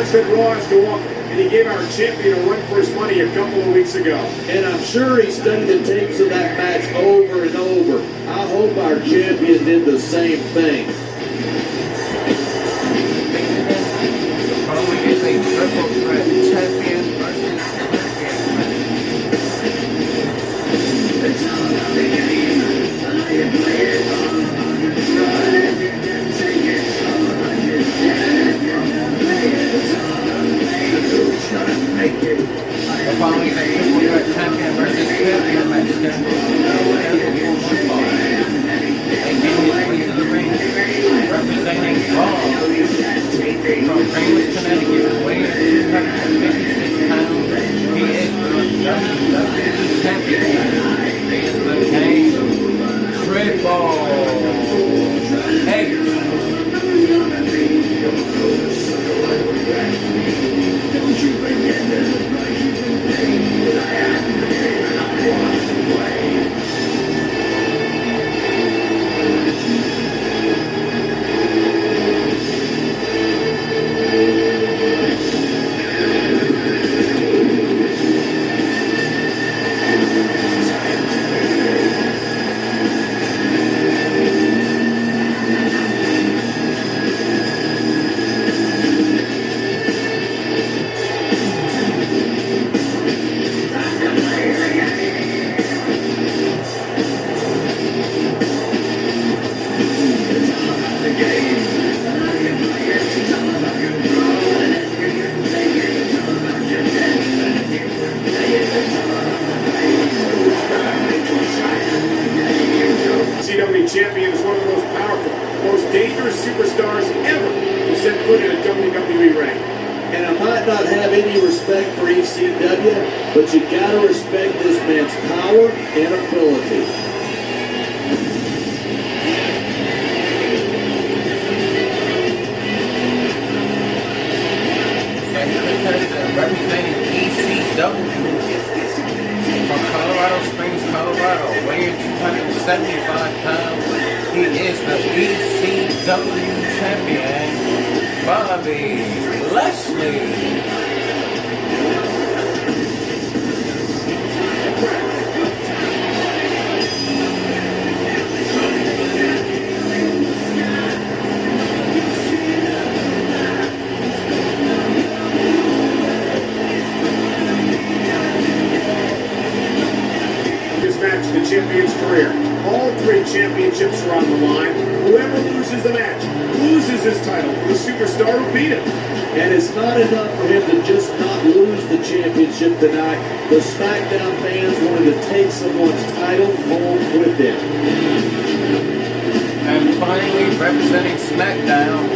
Said Raw has to walk, and he gave our champion a run for his money a couple of weeks ago. And I'm sure he studied the tapes of that match over and over. I hope our champion did the same thing. Following is a triple threat champion versus the following is a triple threat champion versus champion match and getting his way to the ring, representing Raw from Greenwich, Connecticut, weighing 256 pounds. He is the WWE champion. He is the King Triple H. Champion is one of the most powerful, most dangerous superstars ever who set foot in a WWE ring. And I might not have any respect for ECW, but you gotta respect this man's power and ability. Representing ECW from Colorado Springs, Colorado, weighing 275 pounds. He is the ECW champion, Bobby Lashley. The champion's career. All three championships are on the line. Whoever loses the match loses his title. The superstar who beat him. And it's not enough for him to just not lose the championship tonight. The SmackDown fans wanted to take someone's title home with them. And finally, representing SmackDown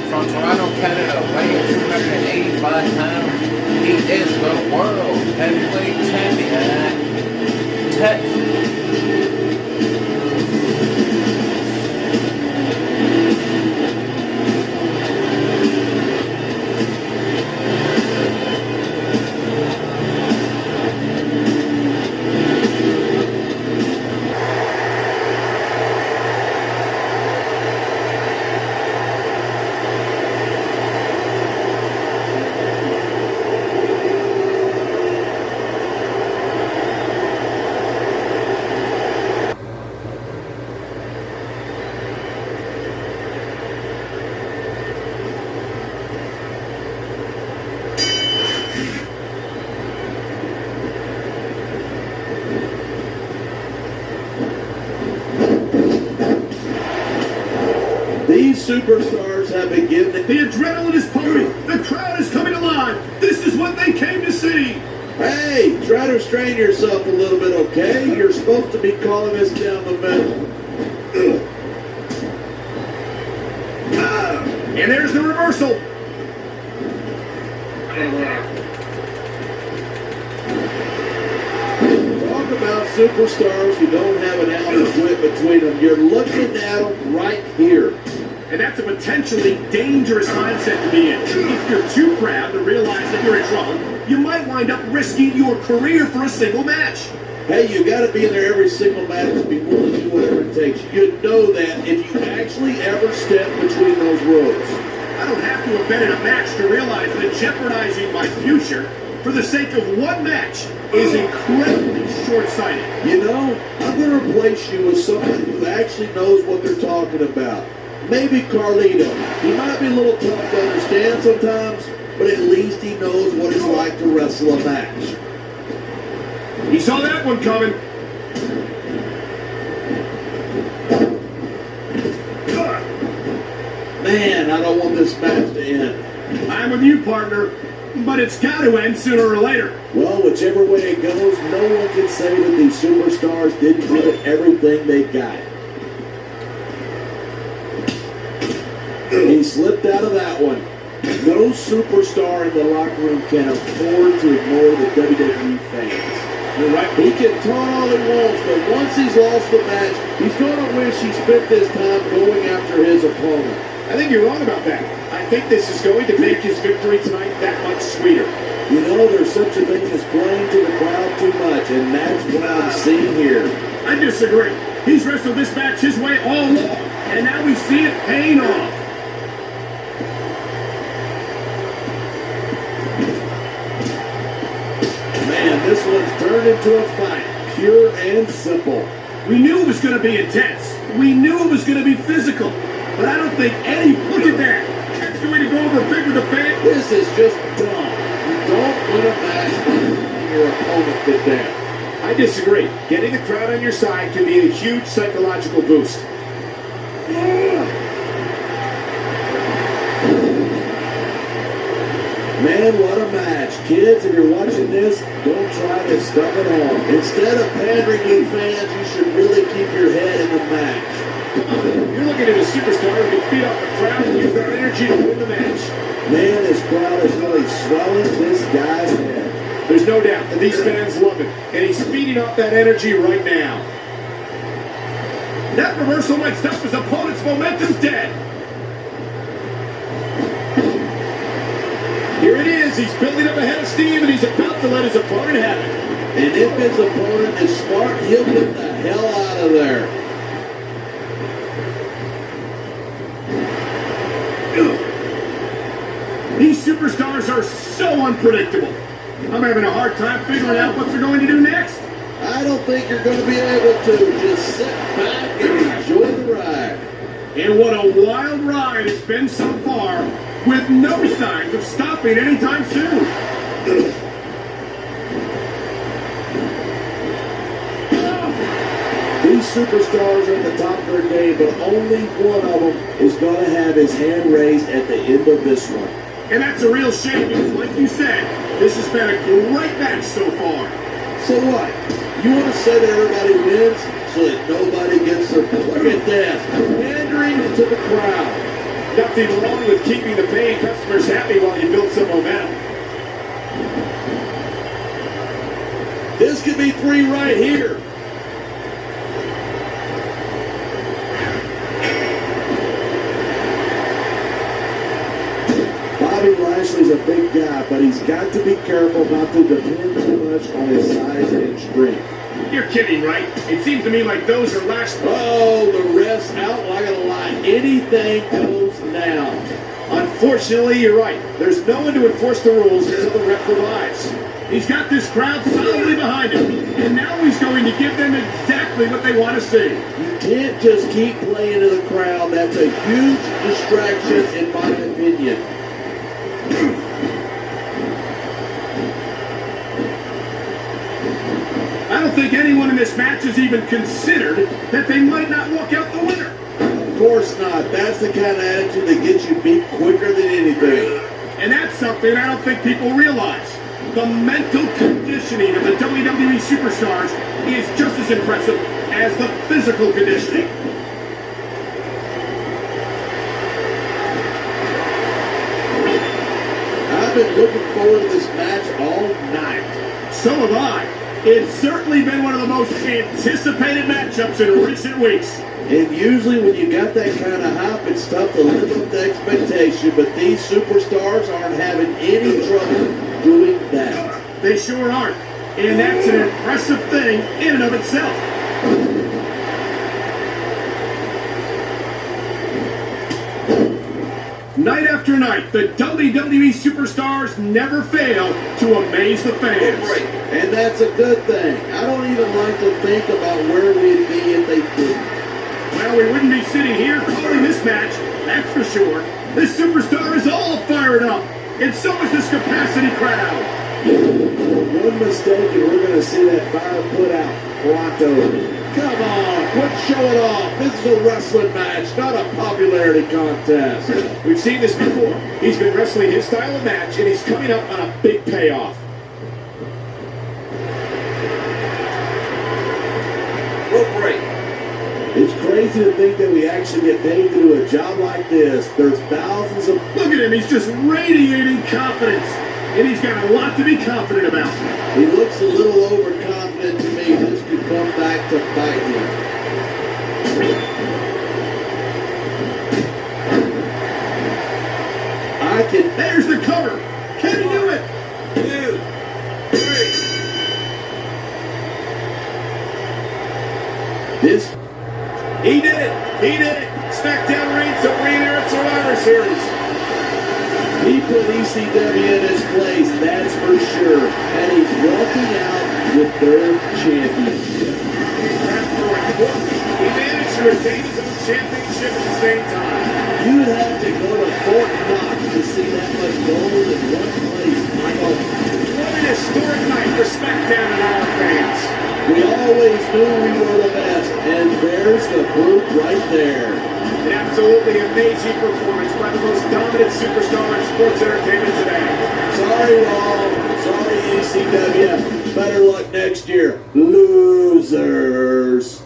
from Toronto, Canada, weighing 285 pounds, he is the World Heavyweight Champion, Ted. These superstars have been given it. The adrenaline is pumping. The crowd is coming alive. This is what they came to see. Hey, try to restrain yourself a little bit, okay? You're supposed to be calling us down the middle. And there's the reversal. Talk about superstars who don't have an ounce of wit between them. You're looking at them right here. And that's a potentially dangerous mindset to be in. If you're too proud to realize that you're in trouble, you might wind up risking your career for a single match. Hey, you got to be in there every single match and be willing to do whatever it takes. You know that if you actually ever step between those ropes. I don't have to have been in a match to realize that jeopardizing my future for the sake of one match is incredibly short-sighted. You know, I'm going to replace you with someone who actually knows what they're talking about. Maybe Carlito. He might be a little tough to understand sometimes, but at least he knows what it's like to wrestle a match. He saw that one coming. Man, I don't want this match to end. I'm with you, partner, but it's got to end sooner or later. Well, whichever way it goes, no one can say that these superstars didn't give it everything they got. He slipped out of that one. No superstar in the locker room can afford to ignore the WWE fans. You're right. He can taunt all he wants, but once he's lost the match, he's going to wish he spent this time going after his opponent. I think you're wrong about that. I think this is going to make his victory tonight that much sweeter. You know, there's such a thing as playing to the crowd too much, and that's what I'm seeing here. I disagree. He's wrestled this match his way all along, and now we see it paying off. Man, this one's turned into a fight, pure and simple. We knew it was going to be intense. We knew it was going to be physical. But I don't think any... Look at that. That's going to go over big with the fan. This is just dumb. You don't win a match by letting your opponent get down. I disagree. Getting the crowd on your side can be a huge psychological boost. Man, what a match. Kids, if you're watching this, don't try to stub it on. Instead of pandering you fans, you should really keep your head in the match. You're looking at a superstar who can feed off the crowd and use their energy to win the match. Man, this crowd is really swelling this guy's head. There's no doubt that these fans love him, and he's feeding off that energy right now. That reversal might stop his opponent's momentum dead. Here it is. He's building up a head of steam, and he's about to let his opponent have it. And if his opponent is smart, he'll get the hell out of there. These superstars are so unpredictable. I'm having a hard time figuring out what they're going to do next. I don't think you're going to be able to. Just sit back and enjoy the ride. And what a wild ride it's been so far, with no signs of stopping anytime soon. These superstars are at the top of their game, but only one of them is going to have his hand raised at the end of this one. And that's a real shame because, like you said, this has been a great match so far. So what? You want to say that everybody wins so that nobody gets their... Look at this. Pandering to the crowd. Nothing wrong with keeping the paying customers happy while you build some momentum. This could be 3 right here. Bobby Lashley's a big guy, but he's got to be careful not to depend too much on his size and strength. You're kidding, right? It seems to me like those are Lashley. Oh, the ref's out like a lie. Anything goes now. Unfortunately, you're right. There's no one to enforce the rules until the ref provides. He's got this crowd solidly behind him, and now he's going to give them exactly what they want to see. You can't just keep playing to the crowd. That's a huge distraction, in my opinion. I don't think anyone in this match has even considered that they might not walk out the winner. Of course not. That's the kind of attitude that gets you beat quicker than anything. And that's something I don't think people realize. The mental conditioning of the WWE superstars is just as impressive as the physical conditioning. I've been looking forward to this match all night. So have I. It's certainly been one of the most anticipated matchups in recent weeks. And usually when you got that kind of hype, it's tough to live up to expectation, but these superstars aren't having any trouble doing that. They sure aren't. And that's an impressive thing in and of itself. Night after night, the WWE superstars never fail to amaze the fans. And that's a good thing. I don't even like to think about where we'd be if they didn't. Well, we wouldn't be sitting here calling this match, that's for sure. This superstar is all fired up, and so is this capacity crowd. One mistake and we're going to see that fire put out pronto. Come on, quit showing off. This is a wrestling match, not a popularity contest. We've seen this before. He's been wrestling his style of match, and he's coming up on a big payoff. Rope break. It's crazy to think that we actually get paid to do a job like this. There's thousands of... Look at him, he's just radiating confidence. And he's got a lot to be confident about. He looks a little overconfident to me. This could come back to bite him. There's the cover. Can he do it? 2, 3. He did it. He did it. SmackDown reigns supreme here at Survivor Series. He put ECW in his place, that's for sure. And he's walking out with their championship. He managed to retain his own championship at the same time. You'd have to go to Fort Knox to see that much gold in one place, Michael. What an historic night for SmackDown and our fans. We always knew we were the best, and there's the proof right there. An absolutely amazing performance by the most dominant superstar in sports entertainment today. Sorry, Raw. Sorry, ECW. Better luck next year, losers.